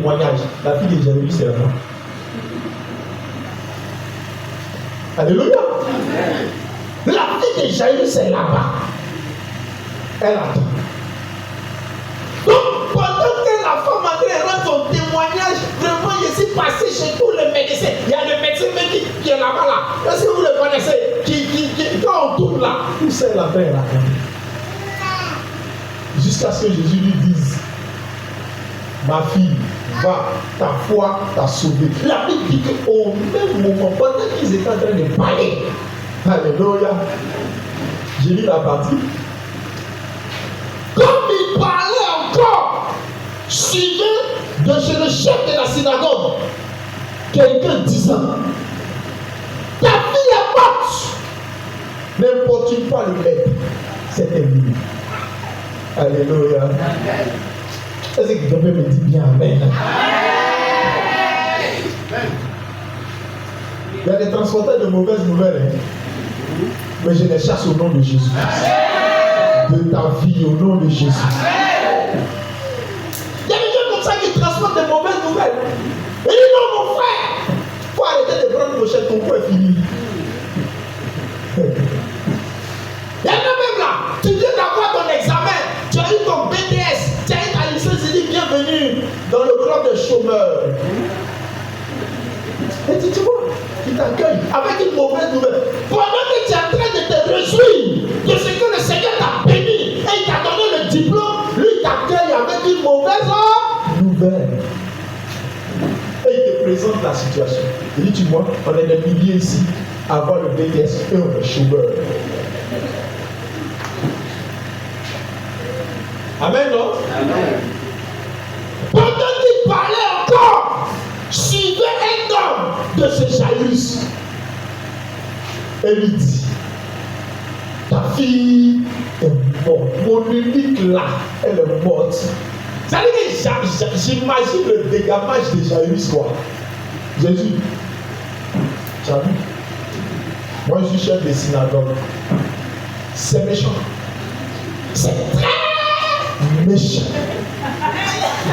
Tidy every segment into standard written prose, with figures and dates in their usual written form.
témoignage. La fille de Jérémie, c'est là-bas. Alléluia. La fille de Jaïrus, c'est là-bas. Elle attend. Donc, pendant que la femme André rend son témoignage, vraiment, je suis passé chez tous les médecins. Il y a le médecin qui est là-bas, là. Est-ce que vous le connaissez? Quand on tourne là, tout seul la paix là. Jusqu'à ce que Jésus lui dise, ma fille, va, ta foi t'a sauvée. La Bible dit qu'au même moment, pendant qu'ils étaient en train de parler, alléluia, j'ai lu la partie. Comme il parlait encore, suivez de chez le chef de la synagogue, quelqu'un disant, ta fille est morte. N'importune pas le maître, c'est terminé. Alléluia. Est-ce que quelqu'un me dit bien amen? Il y a des transporteurs de mauvaises nouvelles, hein? Mais je les chasse au nom de Jésus. De ta vie au nom de Jésus. Il y a des gens comme ça qui transportent de mauvaises nouvelles. Et ils disent non, mon frère, il faut arrêter de prendre nos chèques, ton coup est fini. Il y en a même là, tu viens d'avoir ton examen, tu as eu ton BTS, tu as eu ta licence, tu dis bienvenue dans le club des chômeurs. Et tu vois, il t'accueille avec une mauvaise nouvelle. Pendant que tu es en train de te réjouir de ce que le Seigneur t'a béni et il t'a donné le diplôme, lui il t'accueille avec une mauvaise nouvelle. Et il te présente la situation. Il dit, tu vois, on est des milliers ici à avoir le BTS et on est chômeurs. Amen, non? Amen. Pendant qu'il parlait encore, suivait un homme de ce Jaïrus. Et lui dit, ta fille est morte. Mon unique là, elle est morte. Ça veut dire que j'imagine le dégamage de Jaïrus, quoi. Jésus, tu as vu? Moi, je suis chef de synagogue. C'est méchant. C'est très méchant.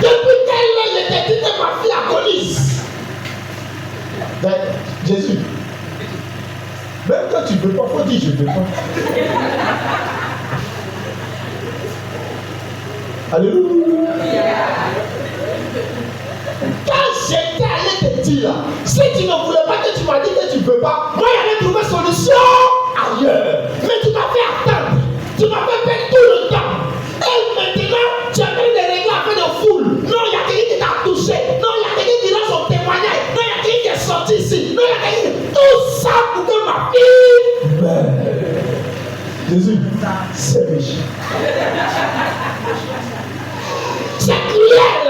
Depuis quelle heure je t'ai dit que ma fille agonise? Jésus, même quand tu ne veux pas, il faut dire je ne veux pas. Alléluia. Quand j'étais allé te dire, si tu ne voulais pas que tu m'as dit que tu ne veux pas, moi j'allais trouver solution ailleurs. Mais tu m'as fait attendre. Tu m'as fait perdre tout le temps. Et maintenant, tu as mis des règles à faire de foule. Non, il y a quelqu'un qui t'a touché. Non, il y a quelqu'un qui donne son témoignage. Non, il y a quelqu'un qui est sorti ici. Non, il y a quelqu'un qui... Tout ça pour que ma fille meure. Jésus, c'est méchant. C'est cruel.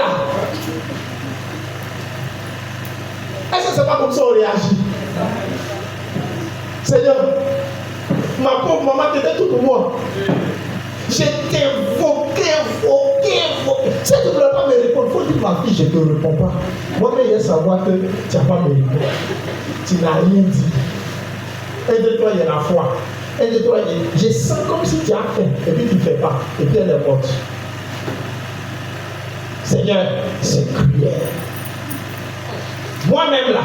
Est-ce que c'est pas comme ça qu'on réagit? Seigneur, ma pauvre maman t'était tout pour moi. Je t'ai invoqué. Si tu ne voulais pas me répondre, il faut dire ma fille, je ne te réponds pas. Moi, je veux savoir que tu n'as pas me répondre. Tu n'as rien dit. Un de toi, il y a la foi. Un de toi, je sens comme si tu as fait, et puis tu ne fais pas, et puis elle est morte. Seigneur, c'est cruel. Moi-même là,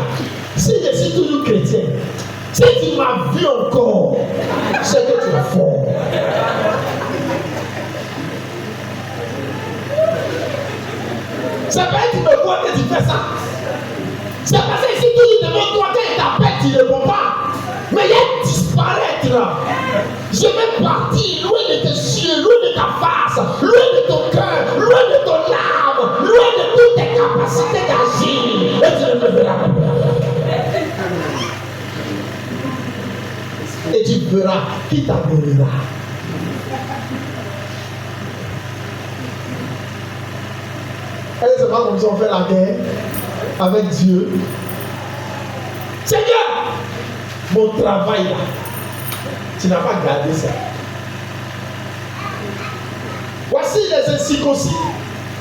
si je suis toujours chrétien, si tu m'as vu encore, c'est que tu es fort. C'est pas que tu me vois que tu fais ça. C'est parce que si tu devant toi, quand il t'appelle, tu ne réponds pas. Mais il y a disparaître là. Je vais partir loin de tes cieux, loin de ta face, loin de ton cœur, loin de ton âme, loin de toutes tes capacités d'agir. Et tu ne me verras pas. Et tu verras qui t'abandonnera. Est-ce que c'est pas comme ça qu'on fait la guerre avec Dieu? Seigneur, mon travail là, tu n'as pas gardé ça. Voici les incirconcis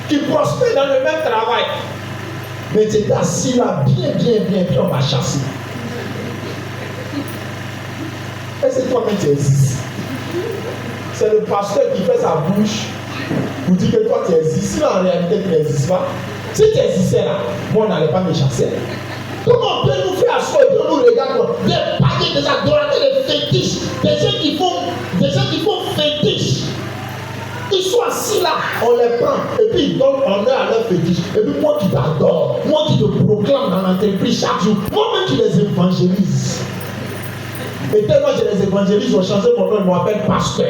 qui prospèrent dans le même travail. Mais tu es assis là, bien, on va chasser. Est-ce que toi-même tu existes? C'est le pasteur qui fait sa bouche pour dire que toi tu existes. Si en réalité tu n'existes pas, Si tu existais là, moi on n'allait pas me chasser. Comment on peut nous faire asseoir et puis on nous regarde des paquets, des adorateurs, des fétiches, des gens qui font fétiches. Ils sont assis là, on les prend et puis ils donnent honneur à leurs fétiches. Et puis moi qui t'adore, moi qui te proclame dans l'entreprise chaque jour, moi-même qui les évangélise. Et tellement je les évangélise, ils ont changé mon nom, ils m'appellent pasteur.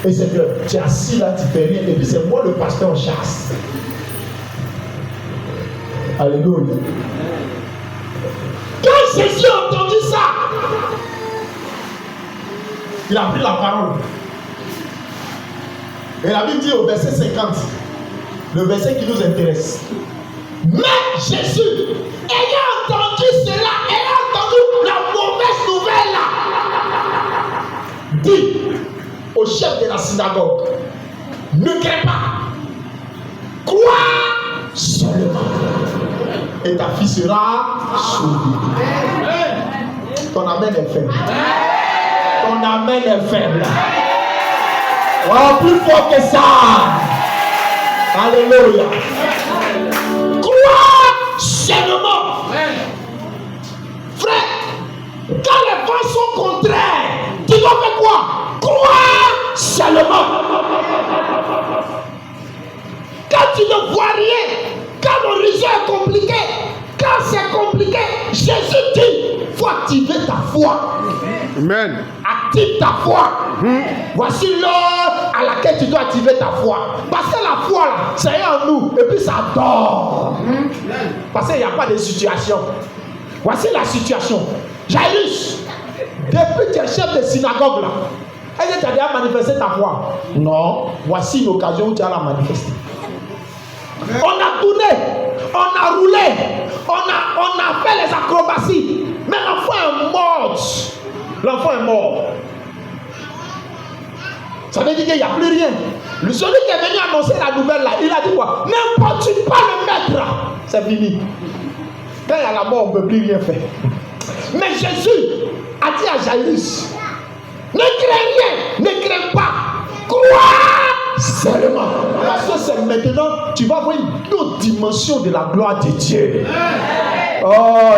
Et c'est que tu es assis là, tu fais rien, et puis c'est moi le pasteur en chasse. Alléluia. Quand Jésus a entendu ça, il a pris la parole. Et la Bible dit au verset 50, le verset qui nous intéresse. Mais Jésus, ayant entendu cela, ayant entendu la mauvaise nouvelle là, dit au chef de la synagogue, ne crains pas, crois seulement, et ta fille sera sauvée. Ton amen est faible. Ton amen est faible. Oh, plus fort que ça. Alléluia. Crois seulement. Frère, quand les vents sont contraires, tu dois faire quoi? Crois seulement. Quand tu ne vois rien, quand l'horizon est compliqué, quand c'est compliqué, Jésus dit, il faut activer ta foi. Amen. Active ta foi. Voici l'heure à laquelle tu dois activer ta foi. Parce que la foi, là, c'est en nous. Et puis ça dort. Parce qu'il n'y a pas de situation. Voici la situation. Jairus, depuis tu es chef de synagogue, là, est-ce que tu as déjà manifesté ta foi? Non. Voici une occasion où tu as la manifester. On a tourné, on a roulé, on a fait les acrobaties. Mais l'enfant est mort. L'enfant est mort. Ça veut dire qu'il n'y a plus rien. Celui qui est venu annoncer la nouvelle là, il a dit quoi? N'importe pas le maître. C'est fini. Quand il y a la mort, on ne peut plus rien faire. Mais Jésus a dit à Jairus, ne crains rien, ne crains pas. Crois seulement. Parce que c'est maintenant, tu vas voir une autre dimension de la gloire de Dieu. Oh,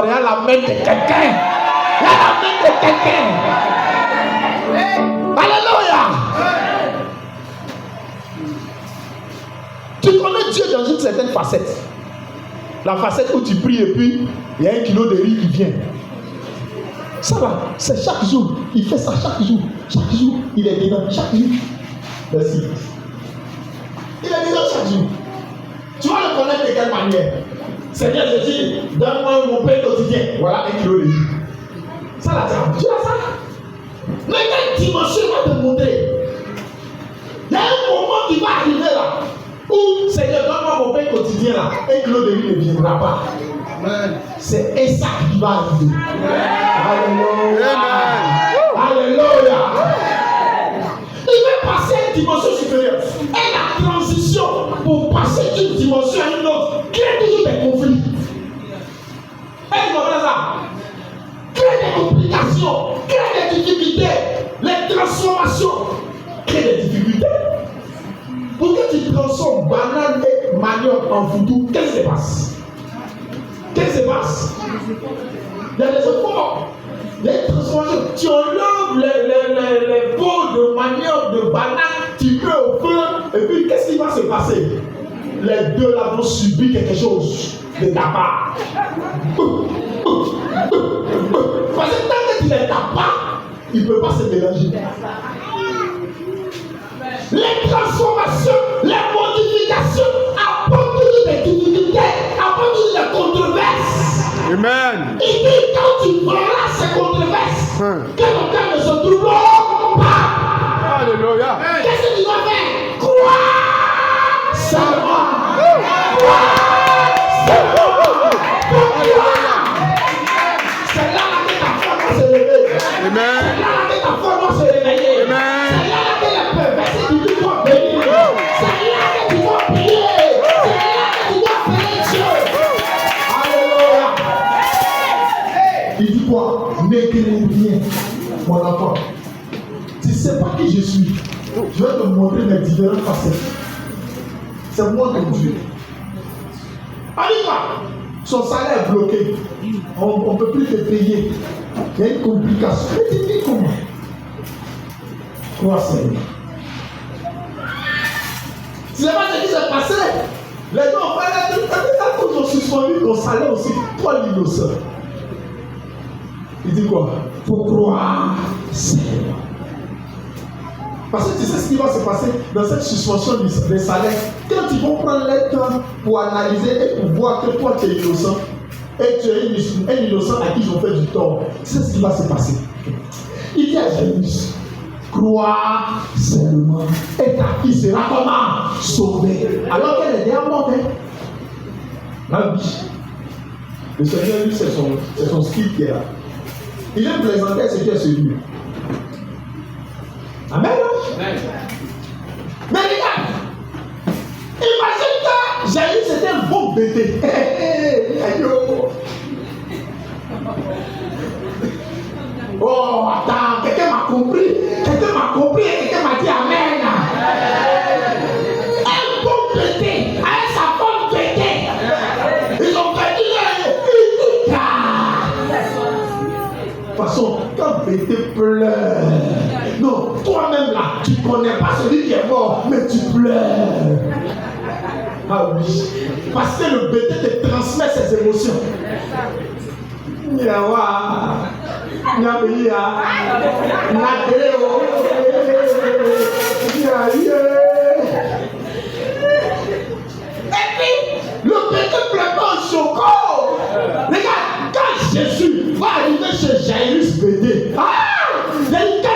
regarde la main de quelqu'un. Regarde la main de quelqu'un. Alléluia. Tu connais Dieu dans une certaine facette. La facette où tu pries et puis il y a 1 kilo de riz qui vient. Ça va, c'est chaque jour. Il fait ça chaque jour. Chaque jour, il est dedans. Chaque jour. Merci. Il est dedans chaque jour. Tu vas le connaître de quelle manière? Seigneur Jésus, donne-moi mon pain quotidien. Voilà 1 kilo de riz. Ça là, tu as ça? Mais quelle dimension va te montrer? Il y a un moment qui va arriver là. Où Seigneur, donne-moi mon pain quotidien là. 1 kilo de riz ne viendra pas. C'est ça qui va arriver. Alléluia. Alléluia. Il veut passer à une dimension supérieure. Et la transition pour passer d'une dimension à une autre crée toujours des conflits. Et vous comprenez ça? Crée des complications, crée des difficultés. Les transformations créent des difficultés. Pourquoi tu transformes banane et manioc en foudou? Qu'est-ce qui se passe? Qu'est-ce qui se passe? Il y a des efforts. Les transformations. Tu enlèves les pots de manioc, de banane, tu mets au feu, et puis qu'est-ce qui va se passer? Les deux là vont subir quelque chose de ta part. Parce que tant que tu ne les tapes pas, ils ne peuvent pas se mélanger. Les transformations, les modifications apportent toujours des difficultés, apportent toujours des controverses. Amen. Il dit quand tu verras ces controverses, que ton cœur ne se trouve pas. Alléluia. Qu'est-ce que tu dois faire? Crois seulement. Crois seulement. C'est là que ta foi doit se lever. Amen. C'est là que ta foi doit se réveiller. Amen. C'est là que les perversés du Dieu doivent venir. C'est là que tu dois prier. C'est là que tu dois prier Dieu. Alléluia. Il dit quoi? Ne crains rien, mon enfant. Tu ne sais pas qui je suis. Je vais te montrer mes différentes facettes. C'est moi ton Dieu. On dit quoi? Son salaire est bloqué. On ne peut plus te payer. Il y a une complication. Mais tu dis comment? Crois Seigneur. Tu sais pas ce qui s'est passé? Les gens ont fait quand ils ont suspendu ton salaire aussi, toi l'innocent. Il dit quoi? Faut croire Seigneur. Parce que tu sais ce qui va se passer dans cette suspension des salaires. Quand ils vont prendre le temps pour analyser et pour voir que toi tu es innocent et tu es un innocent à qui ils ont fait du tort, tu sais ce qui va se passer. Il dit à Jésus, crois seulement et ta fille sera comment? Sauvée. Alors qu'elle est déjà morte. Ah oui. Le Seigneur, lui, c'est son skill qui est là. Il aime présenter ce qui est celui. Amen. Amen. Mais regarde, imagine que Jaïr c'était un bon bébé. Oh, attends, quelqu'un m'a compris. Quelqu'un m'a dit Amen. Un bon bébé, avec sa bonne bébé. Ils ont perdu le. De toute façon, quand bébé pleure, non, toi-même là, tu ne connais pas celui qui est mort, mais tu pleures. Ah oui, parce que le bébé te transmet ses émotions. Yawa, Nabia, Nadeo, et puis, le bébé pleure pas en choco. Regarde, quand Jésus va arriver chez Jairus bébé, quand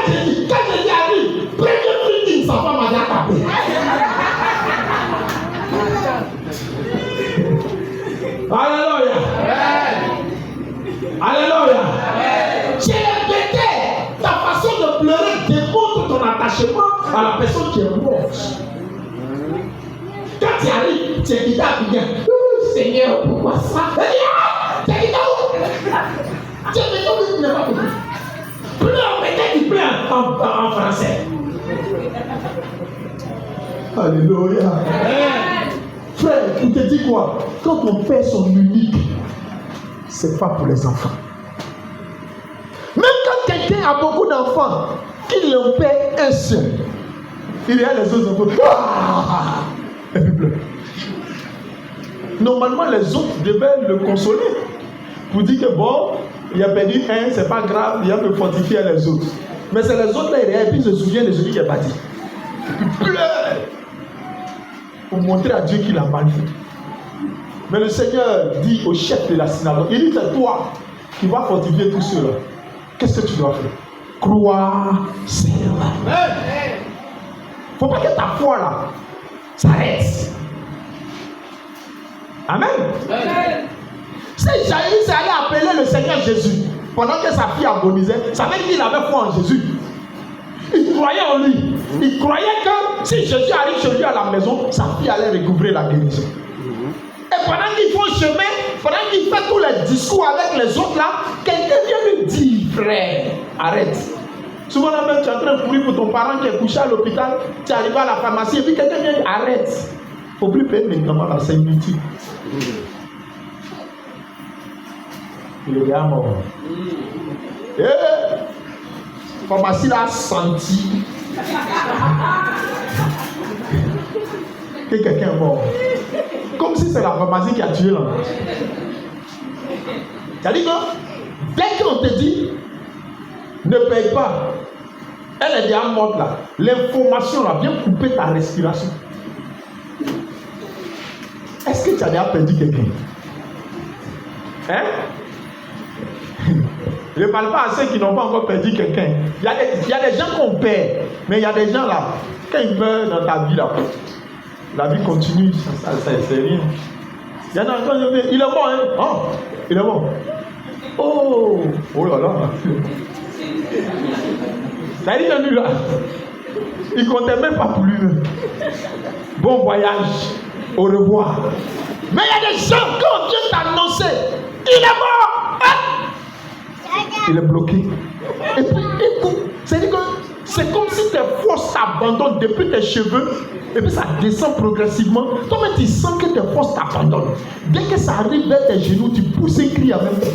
Jésus arrive, premier meeting, sa femme a déjà tapé. Alléluia. Alléluia. Chez les bébés, ta façon de pleurer démontre ton attachement à la personne qui est morte. Quand tu arrives, tu es bien. Seigneur, pourquoi ça? Tu es pleure, peut-être qu'il pleure en français. Alléluia. Frère, il te dit quoi? Quand ton père sont unique, c'est pas pour les enfants. Même quand quelqu'un a beaucoup d'enfants, qu'il en paie un seul, il y a les autres enfants. Et puis pleure. Normalement, les autres devaient le consoler pour dire que bon, il a perdu un, c'est pas grave, il a me fortifier les autres. Mais c'est les autres là, et puis il se souvient de celui qui est parti. Il pleure pour montrer à Dieu qu'il a mal fait. Mais le Seigneur dit au chef de la synagogue, il dit c'est toi qui vas fortifier tout cela. Qu'est-ce que tu dois faire? Croire Seigneur. Il ne faut pas que ta foi là s'arrête. Amen. C'est Jaïr s'est allé appeler le Seigneur Jésus pendant que sa fille agonisait. Ça veut dire qu'il avait foi en Jésus. Il croyait en lui. Il croyait que si Jésus arrive chez lui à la maison, sa fille allait recouvrer la guérison. Et pendant qu'il fait le chemin, pendant qu'il fait tous les discours avec les autres là, quelqu'un vient lui dire, frère, arrête. Souvent même tu es en train de courir pour ton parent qui est couché à l'hôpital, tu es arrivé à la pharmacie et puis quelqu'un vient dire, arrête. Il ne faut plus payer maintenant là, c'est inutile. Il est déjà mort. La pharmacie l'a senti que quelqu'un est mort. Comme si c'est la pharmacie qui a tué l'homme. C'est-à-dire que dès qu'on te dit ne paye pas, elle est déjà morte là. L'information là vient couper ta respiration. Est-ce que tu as déjà perdu quelqu'un? Hein? Je ne parle pas à ceux qui n'ont pas encore perdu quelqu'un. Il y a des gens qu'on perd, mais il y a des gens là, quand ils meurent dans ta vie là, la vie continue, ça c'est rien. Il y en a quand il est mort, hein? Oh, il est mort. Oh, oh là là. Ça dit que lui là, il ne comptait même pas pour lui-même. Bon voyage, au revoir. Mais il y a des gens, quand on vient t'annoncer, il est mort. Ah! Il est bloqué. Et puis, écoute, c'est-à-dire que C'est comme si tes forces t'abandonnent depuis tes cheveux et puis ça descend progressivement. Toi-même, tu sens que tes forces t'abandonnent. Dès que ça arrive vers tes genoux, tu pousses un cri en même temps.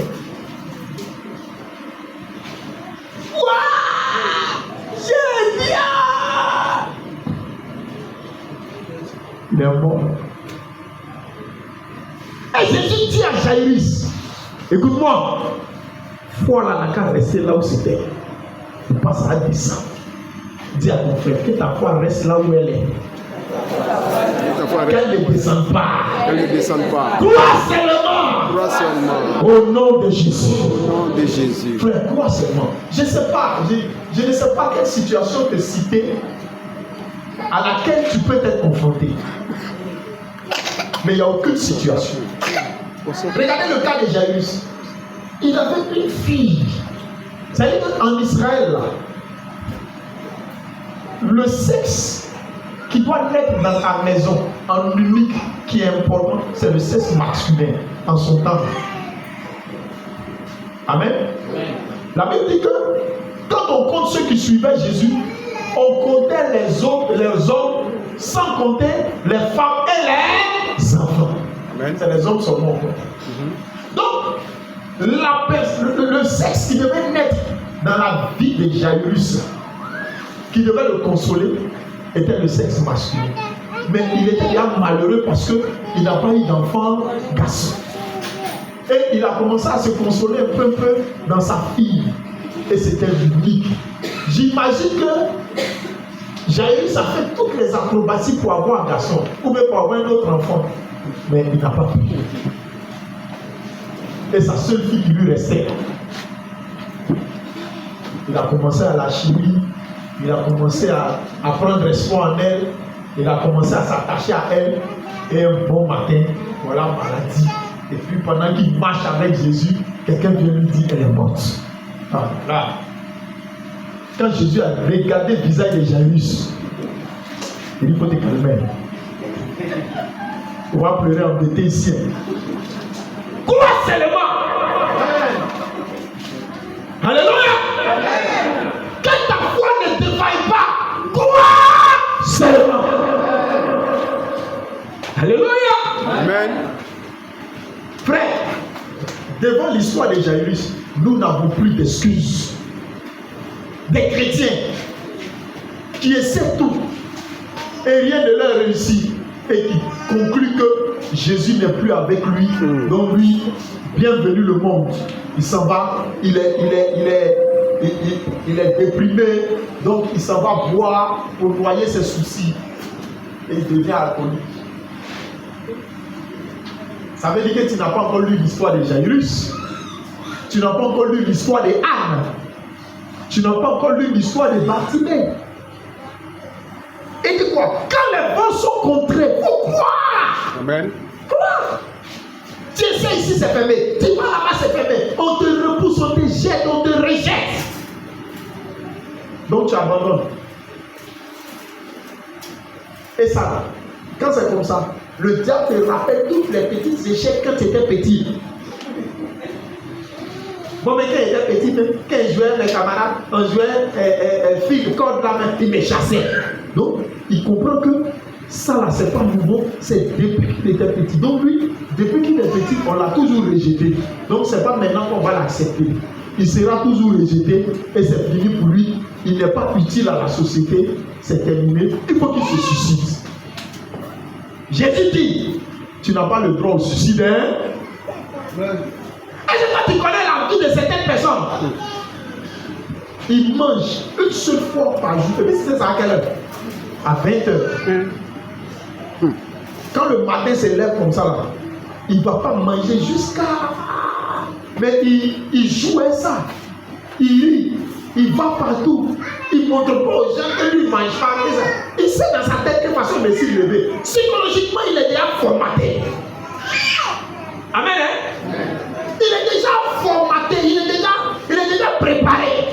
Waouh! Génial! Il est mort. Et Jésus dit à Jairus, écoute-moi, foi là n'a qu'à rester là où c'était. Il passe à descendre. Dis à ton frère que ta foi reste là où elle est. Qu'elle ne descende pas. Qu'elle ne descende pas. Crois seulement. Crois seulement. Au nom de Jésus. Au nom de Jésus. Frère, crois seulement. Je ne sais pas. Je ne sais pas quelle situation te citer à laquelle tu peux être confronté. Mais il n'y a aucune situation. Regardez le cas de Jairus. Il avait une fille. Ça veut dire qu'en Israël, là, le sexe qui doit naître dans ta maison, en unique, qui est important, c'est le sexe masculin en son temps. Amen. La Bible dit que quand on compte ceux qui suivaient Jésus, on comptait les hommes sans compter les femmes et les enfants. Amen. C'est les hommes seulement. Donc, le sexe qui devait naître dans la vie de Jairus, qui devait le consoler, était le sexe masculin. Mais il était déjà malheureux parce qu'il n'a pas eu d'enfant garçon. Et il a commencé à se consoler un peu dans sa fille. Et c'était unique. J'imagine que Jairus a fait toutes les acrobaties pour avoir un garçon, ou même pour avoir un autre enfant. Mais il n'a pas pu. Et sa seule fille qui lui restait, il a commencé à la chérir, il a commencé à prendre espoir en elle, il a commencé à s'attacher à elle, et un bon matin, voilà maladie. Et puis pendant qu'il marche avec Jésus, quelqu'un vient lui dire qu'elle est morte. Ah, là. Quand Jésus a regardé le visage de Jairus, il dit: il faut te calmer. On va pleurer embêté ici. Crois seulement. Alléluia. Que ta foi ne défaille pas. Crois seulement. Alléluia. Amen. Frère, devant l'histoire de Jairus, nous n'avons plus d'excuses. Des chrétiens qui essaient tout et rien ne leur réussit et qui concluent que Jésus n'est plus avec lui, donc lui, bienvenue le monde. Il s'en va, il est déprimé, donc il s'en va boire pour noyer ses soucis et il devient alcoolique. Ça veut dire que tu n'as pas encore lu l'histoire de Jairus, tu n'as pas encore lu l'histoire de Anne, tu n'as pas encore lu l'histoire de Bartimée. Et dis quoi? Quand les vents sont contrés, faut croire. Amen. Croire. Tu essaies ici, c'est fermé. Tu vas là-bas, c'est fermé. On te repousse, on te jette, on te rejette. Donc tu abandonnes. Et ça, quand c'est comme ça, le diable te rappelle toutes les petites échecs quand tu étais petit. Bon, mais quand il était petit, quand il jouait avec mes camarades, on jouait fille de corde là, même, il me chassait. Donc, il comprend que ça là, c'est pas nouveau, c'est depuis qu'il était petit. Donc, lui, depuis qu'il est petit, on l'a toujours rejeté. Donc, c'est pas maintenant qu'on va l'accepter. Il sera toujours rejeté et c'est fini pour lui. Il n'est pas utile à la société, c'est terminé. Il faut qu'il se suicide. Jésus dit: tu n'as pas le droit au suicide, hein? Est-ce que tu connais la vie de certaines personnes? Ils mangent une seule fois par jour. Et puis c'est ça à quelle heure? À 20h. Quand le matin se lève comme ça, là, il ne va pas manger jusqu'à... Mais il joue à ça. Il rit. Il va partout. Il ne montre pas aux gens que lui ne mange pas. Il sait dans sa tête quelle façon de s'y lever. Psychologiquement, il est déjà formaté. Amen, hein? Il est déjà formaté, il est déjà préparé.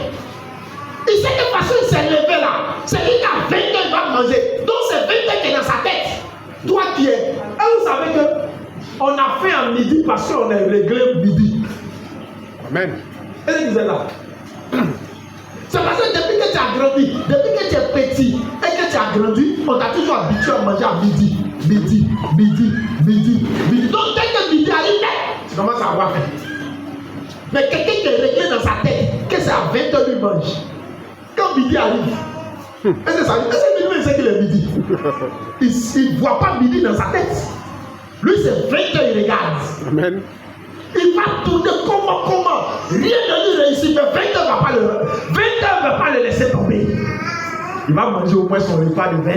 Il sait de quelle façon il s'est levé là. C'est lui qui a 20 ans, il va manger. Donc c'est 20 ans qui est dans sa tête. Toi qui es. Et vous savez que on a fait un midi parce qu'on est réglé midi. Amen. Et il disait là. C'est parce que depuis que tu as as grandi, depuis que tu es petit et que tu as grandi, on t'a toujours habitué à manger à midi. Donc, dès que midi arrive, tu commences à avoir faim. Mais quelqu'un qui est réglé dans sa tête que c'est à 20h qu'il mange. Quand midi arrive, est-ce que ça veut dire qu'il sait qu'il est midi? Il ne voit pas midi dans sa tête. Lui, c'est 20h, il regarde. Amen. Il va tourner comment. Rien ne lui réussit, mais 20h ne va pas le laisser tomber. Il va manger au moins son repas de 20h.